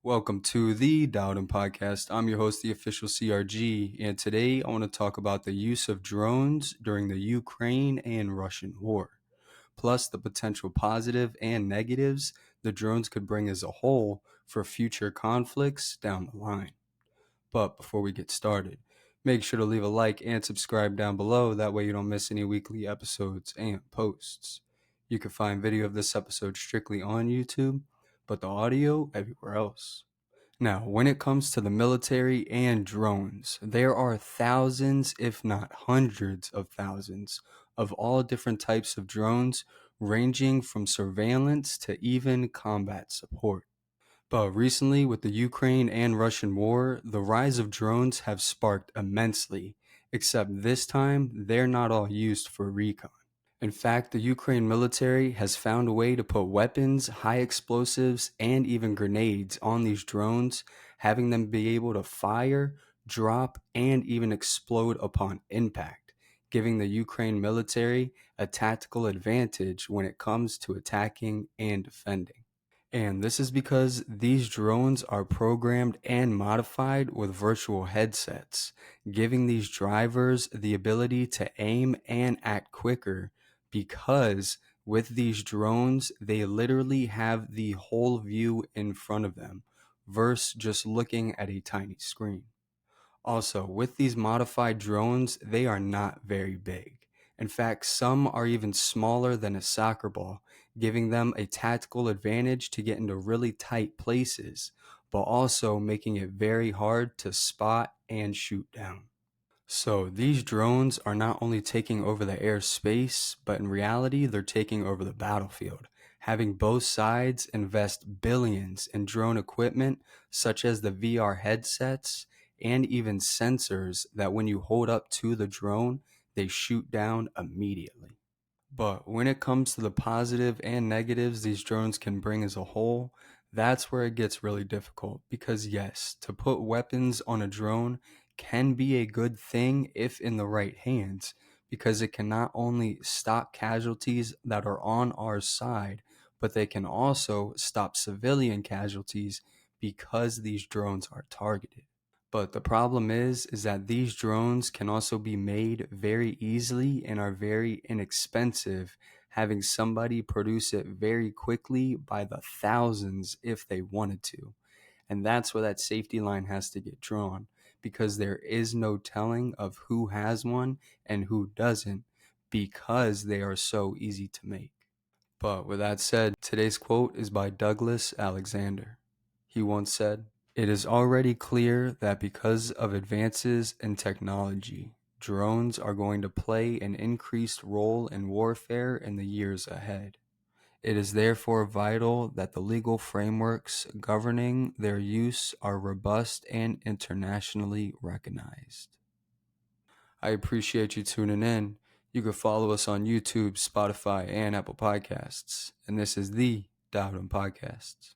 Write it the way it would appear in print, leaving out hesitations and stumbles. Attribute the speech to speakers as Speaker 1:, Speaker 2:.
Speaker 1: Welcome to the Dowden Podcast. I'm your host, the official CRG, and today I want to talk about the use of drones during the Ukraine and Russian war, plus the potential positive and negatives the drones could bring as a whole for future conflicts down the line. But before we get started, make sure to leave a like and subscribe down below. That way you don't miss any weekly episodes and posts. You can find video of this episode strictly on YouTube, but the audio everywhere else. Now, when it comes to the military and drones, there are thousands, if not hundreds of thousands, of all different types of drones, ranging from surveillance to even combat support. But recently, with the Ukraine and Russian war, the rise of drones have sparked immensely, except this time, they're not all used for recon. In fact, the Ukraine military has found a way to put weapons, high explosives, and even grenades on these drones, having them be able to fire, drop, and even explode upon impact, giving the Ukraine military a tactical advantage when it comes to attacking and defending. And this is because these drones are programmed and modified with virtual headsets, giving these drivers the ability to aim and act quicker because with these drones, they literally have the whole view in front of them versus just looking at a tiny screen. Also, with these modified drones, they are not very big. In fact, some are even smaller than a soccer ball, giving them a tactical advantage to get into really tight places, but also making it very hard to spot and shoot down. So these drones are not only taking over the airspace, but in reality, they're taking over the battlefield, having both sides invest billions in drone equipment such as the VR headsets and even sensors that when you hold up to the drone, they shoot down immediately. But when it comes to the positive and negatives these drones can bring as a whole, that's where it gets really difficult. Because yes, to put weapons on a drone can be a good thing if in the right hands, because it can not only stop casualties that are on our side, but they can also stop civilian casualties because these drones are targeted. But the problem is that these drones can also be made very easily and are very inexpensive, having somebody produce it very quickly by the thousands if they wanted to. And that's where that safety line has to get drawn, because there is no telling of who has one and who doesn't, because they are so easy to make. But with that said, today's quote is by Douglas Alexander. He once said, "It is already clear that because of advances in technology, drones are going to play an increased role in warfare in the years ahead. It is therefore vital that the legal frameworks governing their use are robust and internationally recognized." I appreciate you tuning in. You can follow us on YouTube, Spotify, and Apple Podcasts. And this is the Dowden Podcasts.